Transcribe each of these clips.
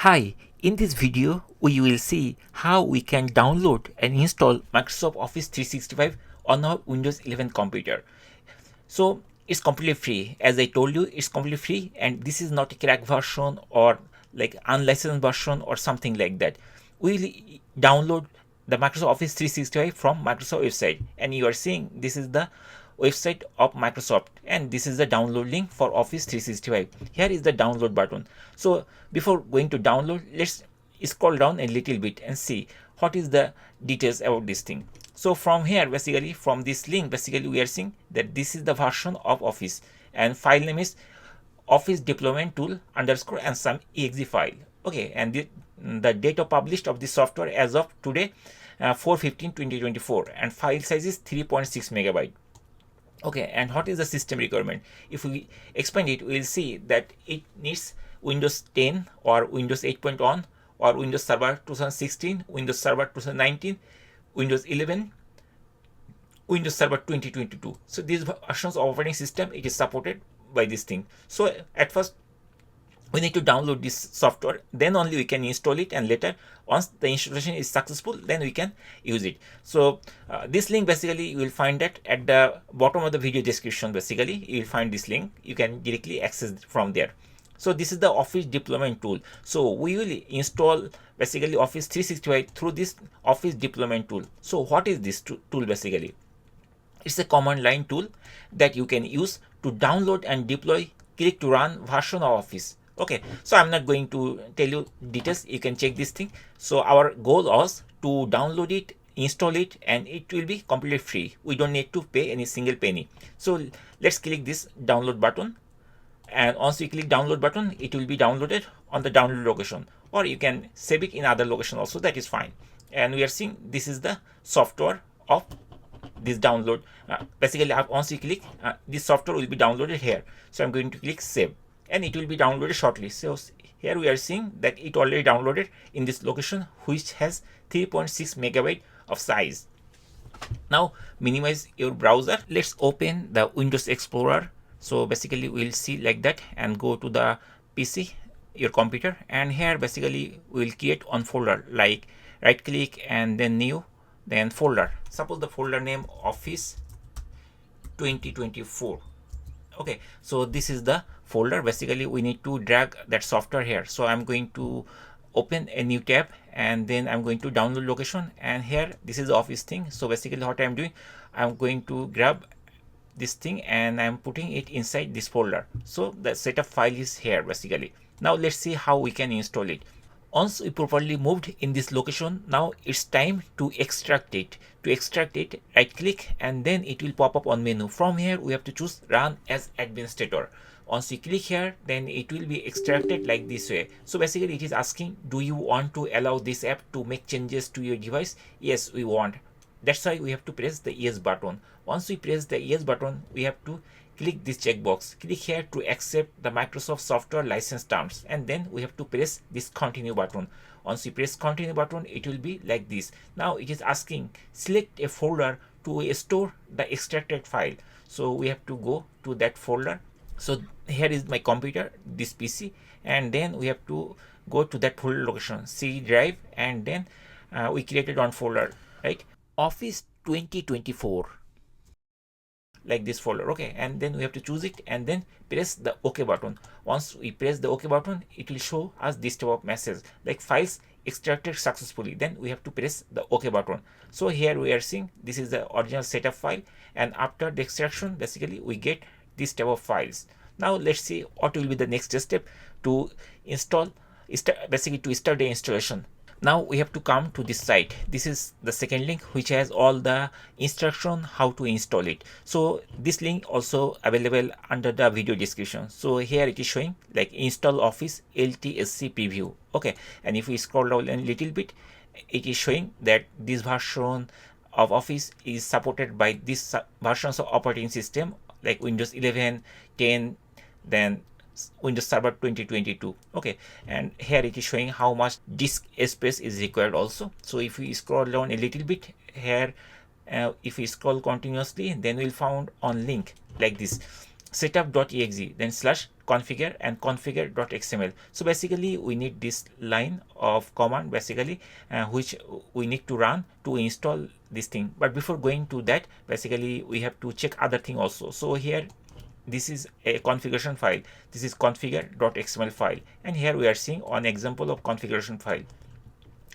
Hi, in this video we will see how we can download and install Microsoft Office 365 on our Windows 11 computer. So it's completely free. As I told you, it's completely free, and this is not a crack version or like unlicensed version or something like that. We'll download the Microsoft Office 365 from Microsoft website, and you are seeing this is the website of Microsoft, and this is the download link for Office 365. Here is the download button. So before going to download, let's scroll down a little bit and see what is the details about this thing. So from here, basically from this link, basically we are seeing that this is the version of Office, and file name is Office Deployment Tool underscore and some exe file. Okay, and the date of published of this software as of today, 4/15/2024, and file size is 3.6 megabyte. Okay, and what is the system requirement? If we expand it, we will see that it needs Windows 10 or Windows 8.1 or Windows Server 2016, Windows Server 2019, Windows 11, Windows Server 2022. So these versions of operating system, it is supported by this thing. So at first we need to download this software, then only we can install it, and later once the installation is successful, then we can use it. So this link, basically you will find that at the bottom of the video description. Basically you will find this link, you can directly access from there. So this is the Office Deployment Tool. So we will install basically Office 365 through this Office Deployment Tool. So what is this tool? Basically it's a command line tool that you can use to download and deploy click to run version of Office. Okay, so I'm not going to tell you details, you can check this thing. So our goal was to download it, install it, and it will be completely free. We don't need to pay any single penny. So let's click this download button, and once we click download button, it will be downloaded on the download location, or you can save it in other location also, that is fine. And we are seeing this is the software of this download. Basically once you click, this software will be downloaded here. So I'm going to click save, and it will be downloaded shortly. So here we are seeing that it already downloaded in this location, which has 3.6 megabyte of size. Now minimize your browser. Let's open the Windows Explorer. So basically we'll see like that, and go to the PC, your computer, and here basically we'll create one folder, like right click and then new, then folder. Suppose the folder name Office 2024. Okay, so this is the folder. Basically we need to drag that software here. So I'm going to open a new tab, and then I'm going to download location, and here this is the Office thing. So basically what I'm doing, I'm going to grab this thing and I'm putting it inside this folder. So the setup file is here basically. Now let's see how we can install it. Once we properly moved in this location, now it's time to extract it. To extract it, right click, and then it will pop up on menu. From here we have to choose run as administrator. Once you click here, then it will be extracted like this way. So basically it is asking, do you want to allow this app to make changes to your device? Yes, we want. That's why we have to press the yes button. Once we press the yes button, we have to click this checkbox. Click here to accept the Microsoft software license terms, and then we have to press this continue button. Once we press continue button, it will be like this. Now it is asking select a folder to store the extracted file. So we have to go to that folder. So here is my computer, this PC, and then we have to go to that folder location, C drive, and then we created one folder, right? Office 2024, like this folder. Okay, and then we have to choose it and then press the OK button. Once we press the OK button, it will show us this type of message like files extracted successfully. Then we have to press the OK button. So here we are seeing this is the original setup file, and after the extraction, basically we get this type of files. Now let's see what will be the next step to install, basically to start the installation. Now we have to come to this site. This is the second link, which has all the instruction how to install it. So this link also available under the video description. So here it is showing like install Office LTSC preview. Okay, and if we scroll down a little bit, it is showing that this version of Office is supported by these versions of operating system like Windows 11, 10, then Windows Server 2022. Okay, and here it is showing how much disk space is required also. So if we scroll down a little bit here, if we scroll continuously, then we'll found on link like this setup.exe then configure and configure.xml. So basically we need this line of command basically which we need to run to install this thing. But before going to that, basically we have to check other thing also. So here this is a configuration file, this is configure.xml file, and here we are seeing an example of configuration file.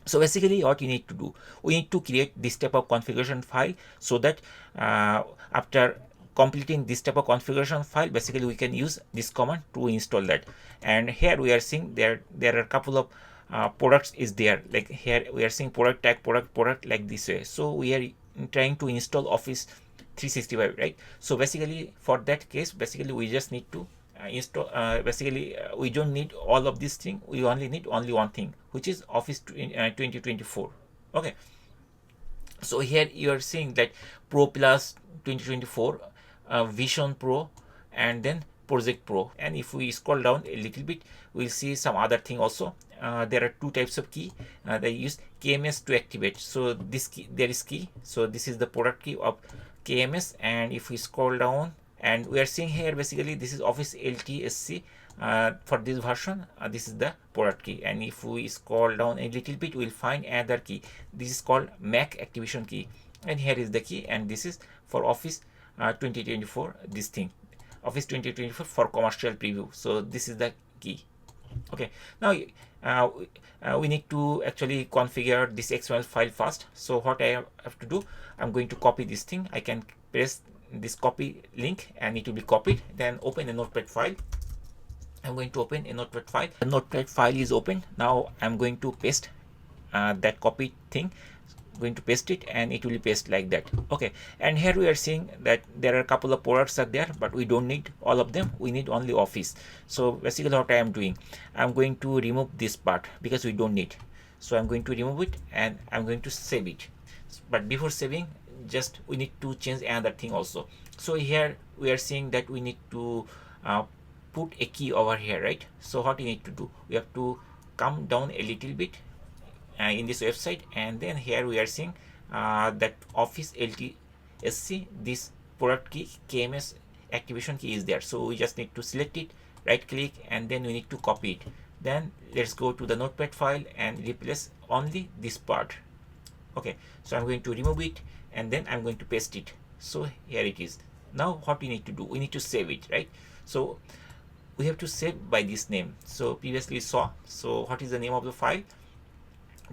So basically what you need to do, we need to create this type of configuration file, so that after completing this type of configuration file, basically we can use this command to install that. And here we are seeing there are a couple of products is there, like here we are seeing product tag, product like this way. So we are trying to install Office 365, right? So basically for that case, basically we just need to install we don't need all of this thing, we only need only one thing, which is Office 2024. Okay, so here you are seeing that Pro Plus 2024, Vision Pro, and then Project Pro. And if we scroll down a little bit, we'll see some other thing also. There are two types of key. They use KMS to activate. So this key, there is key. So this is the product key of KMS. And if we scroll down, and we are seeing here basically this is Office LTSC. For this version, this is the product key. And if we scroll down a little bit, we'll find another key. This is called Mac activation key, and here is the key. And this is for Office 2024, this thing, Office 2024 for commercial preview. So this is the key. Okay, now we need to actually configure this XML file first. So what I have to do, I'm going to copy this thing. I can press this copy link and it will be copied. Then open a notepad file. I'm going to open a notepad file. The notepad file is open. Now I'm going to paste that copy thing. Going to paste it, and it will paste like that. Okay, and here we are seeing that there are a couple of products are there, but we don't need all of them, we need only Office. So basically what I am doing, I'm going to remove this part because we don't need. So I'm going to remove it and I'm going to save it. But before saving, just we need to change another thing also. So here we are seeing that we need to put a key over here, right? So what you need to do, we have to come down a little bit in this website, and then here we are seeing that Office LTSC, this product key KMS activation key is there. So we just need to select it, right click, and then we need to copy it. Then let's go to the notepad file and replace only this part. Okay, so I'm going to remove it and then I'm going to paste it. So here it is. Now what we need to do, we need to save it, right? So we have to save by this name. So previously saw. So what is the name of the file?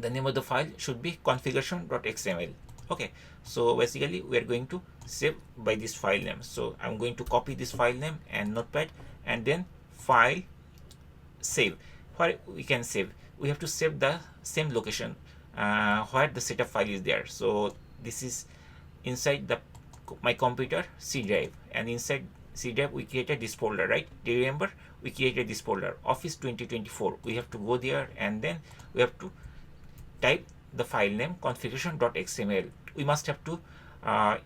The name of the file should be configuration.xml. Okay, so basically we are going to save by this file name. So I'm going to copy this file name and notepad, and then file, save. Where we can save, we have to save the same location where the setup file is there. So this is inside the my computer C drive, and inside C drive we created this folder, right? Do you remember we created this folder Office 2024? We have to go there, and then we have to type the file name configuration.xml. We must have to add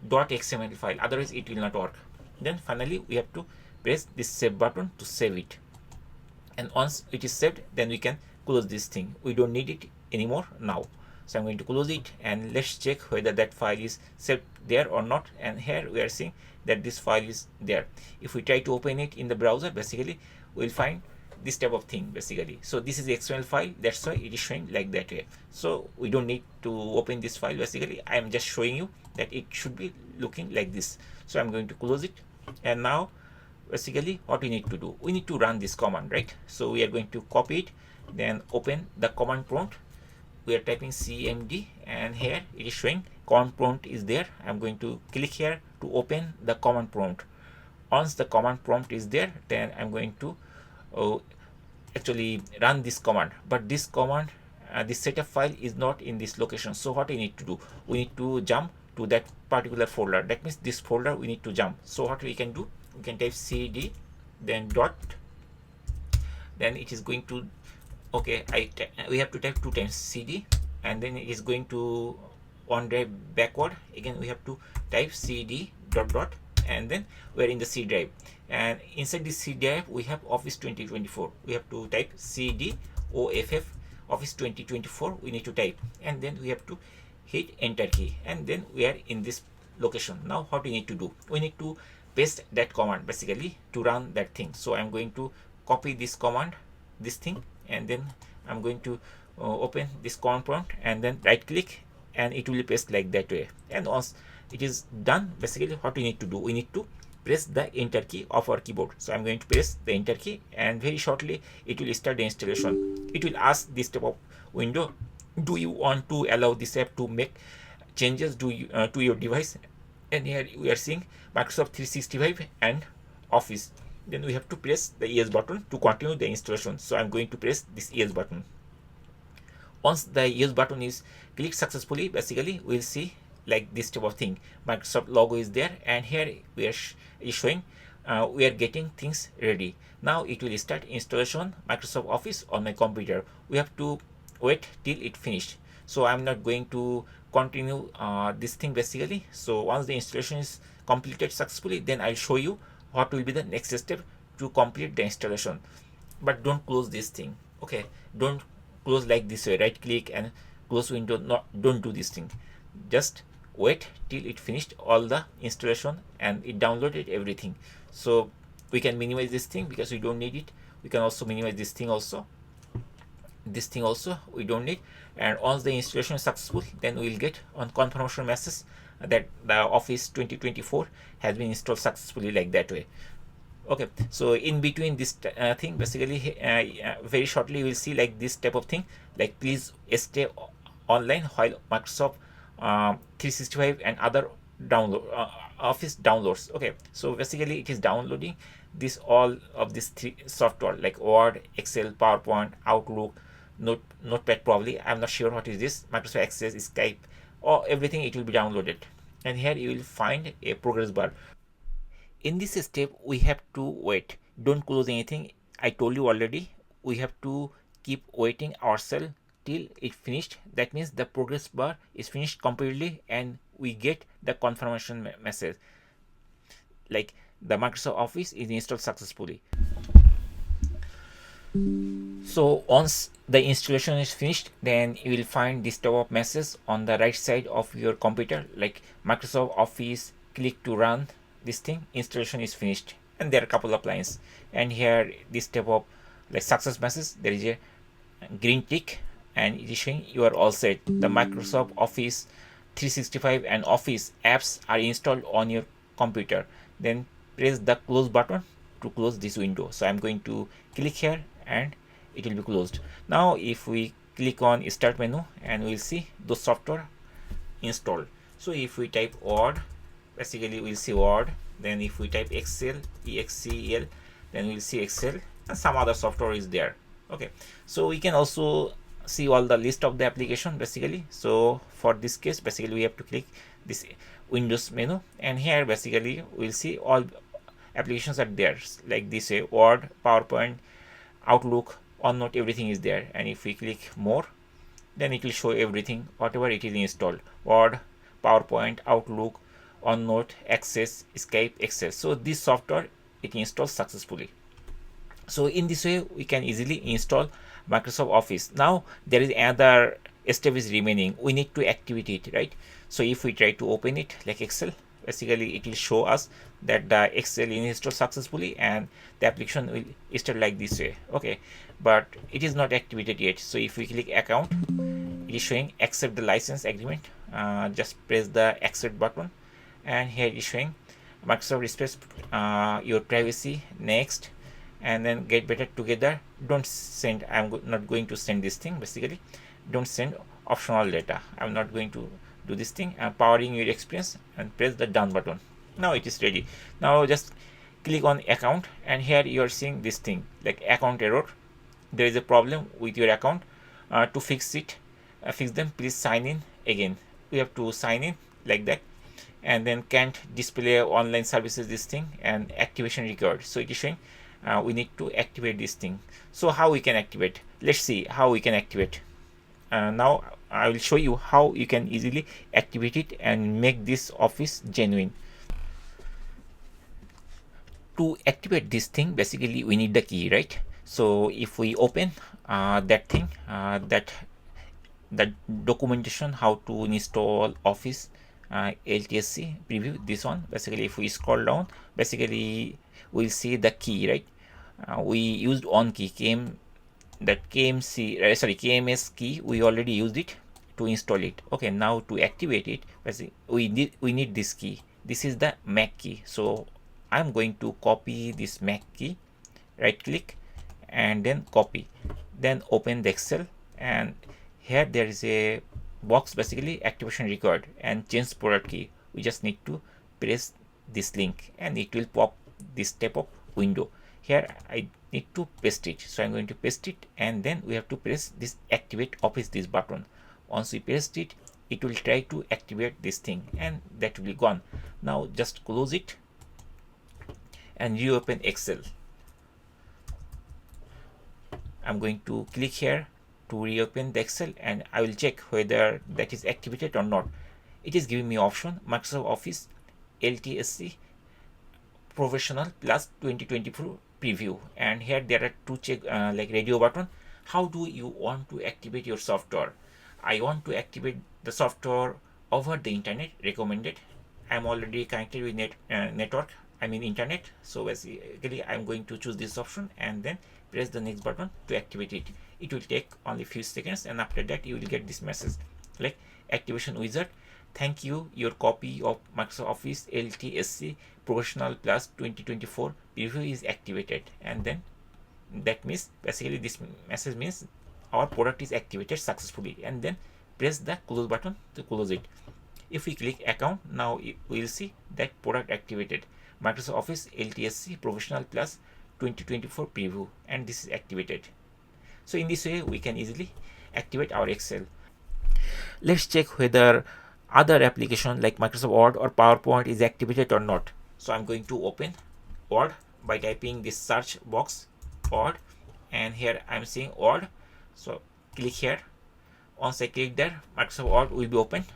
.xml file, otherwise it will not work. Then finally we have to press this save button to save it, and once it is saved, then we can close this thing. We don't need it anymore now. So I'm going to close it, and let's check whether that file is saved there or not. And here we are seeing that this file is there. If we try to open it in the browser, basically we'll find this type of thing basically. So this is the XML file, that's why it is showing like that way. So we don't need to open this file. Basically I am just showing you that it should be looking like this. So I'm going to close it, and now basically what we need to do, we need to run this command, right? So we are going to copy it, then open the command prompt. We are typing cmd, and here it is showing command prompt is there. I'm going to click here to open the command prompt. Once the command prompt is there, then I'm going to actually run this command. But this command, this setup file is not in this location. So what we need to do, we need to jump to that particular folder. That means this folder we need to jump. So what we can do, we can type cd, then dot, then it is going to, okay, we have to type 2 times cd, and then it is going to one drive backward. Again we have to type cd dot dot, and then we are in the C drive, and inside this C drive we have Office 2024. We have to type cd off Office 2024, we need to type, and then we have to hit enter key, and then we are in this location. Now what we need to do, we need to paste that command basically to run that thing. So I'm going to copy this command, this thing, and then I'm going to open this command prompt and then right click, and it will paste like that way. And once it is done, basically what we need to do, we need to press the enter key of our keyboard. So I'm going to press the enter key, and very shortly it will start the installation. It will ask this type of window, do you want to allow this app to make changes to your device? And here we are seeing Microsoft 365 and Office. Then we have to press the yes button to continue the installation. So I'm going to press this yes button. Once the yes button is clicked successfully, basically we'll see like this type of thing. Microsoft logo is there, and here we are showing we are getting things ready. Now it will start installation Microsoft Office on my computer. We have to wait till it finished. So I'm not going to continue this thing basically. So once the installation is completed successfully, then I'll show you what will be the next step to complete the installation. But don't close this thing, okay? Don't close like this way, right click and close window. Don't do this thing. Just wait till it finished all the installation and it downloaded everything. So we can minimize this thing because we don't need it. We can also minimize this thing also. This thing also we don't need. And once the installation is successful, then we'll get on confirmation message that the Office 2024 has been installed successfully, like that way. Okay, so in between this thing, basically very shortly we'll see like this type of thing, like please stay online while Microsoft 365 and other download Office downloads. Okay, so basically it is downloading this all of this three software like Word, Excel, PowerPoint, Outlook, Notepad probably. I'm not sure what is this. Microsoft Access, Skype, or everything. It will be downloaded, and here you will find a progress bar. In this step we have to wait. Don't close anything. I told you already, we have to keep waiting ourselves till it finished. That means the progress bar is finished completely and we get the confirmation message like the Microsoft Office is installed successfully. So once the installation is finished, then you will find this type of message on the right side of your computer like Microsoft Office, click to run this thing, installation is finished, and there are a couple of lines. And here this type of like success message, there is a green tick and it is showing you are all set. The Microsoft Office 365 and Office apps are installed on your computer. Then press the close button to close this window. So I'm going to click here and it will be closed. Now if we click on start menu, and we'll see those software installed. So if we type Word, basically we'll see Word. Then if we type Excel, EXCEL, then we'll see Excel, and some other software is there. Okay, so we can also see all the list of the application basically. So for this case, basically we have to click this Windows menu, and here basically we'll see all applications are there like this way: Word, PowerPoint, Outlook, OneNote, everything is there. And if we click more, then it will show everything whatever it is installed: Word, PowerPoint, Outlook, OneNote, Access, Skype, Excel. So this software it installs successfully. So in this way we can easily install Microsoft Office. Now there is another step is remaining. We need to activate it, right? So if we try to open it like Excel, basically it will show us that the Excel is installed successfully and the application will start like this way. Okay, but it is not activated yet. So if we click account, it is showing accept the license agreement. Just press the accept button, and here it is showing Microsoft respects your privacy, next, and then get better together. Don't send. I'm not going to send this thing. Basically, don't send optional data. I'm not going to do this thing. I'm powering your experience, and press the done button. Now it is ready. Now just click on account, and here you are seeing this thing like account error. There is a problem with your account. To fix it, fix them, please sign in again. We have to sign in like that, and then can't display online services, this thing, and activation required. So it is showing we need to activate this thing. So how we can activate? Let's see how we can activate. Now I will show you how you can easily activate it and make this Office genuine. To activate this thing, basically we need the key, right? So if we open that thing, that documentation how to install Office LTSC preview, this one. Basically, if we scroll down, basically we'll see the key, right? We used on key, that KMS key, we already used it to install it. Okay, now to activate it, we need this key. This is the MAC key. So I'm going to copy this MAC key, right click and then copy, then open the Excel, and here there is a box, basically activation required and change product key. We just need to press this link and it will pop this type of window. Here I need to paste it, so I'm going to paste it, and then we have to press this activate office, this button. Once we paste it, it will try to activate this thing and that will be gone. Now just close it and reopen Excel. I'm going to click here to reopen the Excel and I will check whether that is activated or not. It is giving me option Microsoft Office LTSC Professional Plus 2024 preview, and here there are two check like radio button. How do you want to activate your software? I want to activate the software over the internet, recommended. I'm already connected with internet, so basically I'm going to choose this option and then press the next button to activate it. It will take only few seconds, and after that you will get this message like activation wizard, thank you, your copy of Microsoft Office LTSC Professional Plus 2024 preview is activated. And then that means basically this message means our product is activated successfully, and then press the close button to close it. If we click account, now we will see that product activated, Microsoft Office LTSC Professional Plus 2024 preview, and this is activated. So in this way we can easily activate our Excel. Let's check whether other application like Microsoft Word or PowerPoint is activated or not. So I'm going to open Word by typing this search box Word, and here I'm seeing Word. So click here. Once I click there, Microsoft Word will be opened.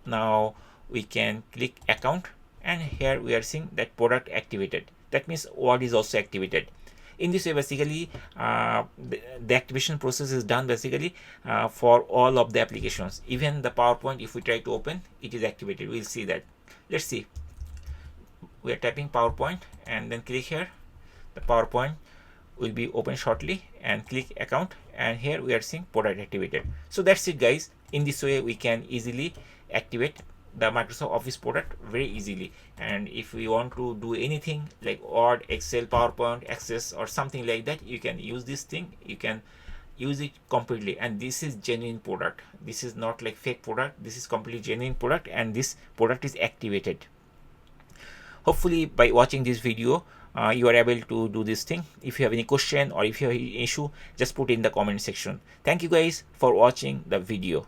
Now we can click account, and here we are seeing that product activated. That means Word is also activated. In this way, basically the activation process is done basically for all of the applications. Even the PowerPoint, if we try to open, it is activated. We'll see that. Let's see. We are typing PowerPoint and then click here. The PowerPoint will be open shortly, and click account, and here we are seeing product activated. So that's it, guys. In this way we can easily activate the Microsoft Office product very easily. And if we want to do anything like Word, Excel, PowerPoint, Access or something like that, you can use this thing. You can use it completely, and this is genuine product. This is not like fake product. This is completely genuine product, and this product is activated. Hopefully by watching this video you are able to do this thing. If you have any question or if you have any issue, just put it in the comment section. Thank you guys for watching the video.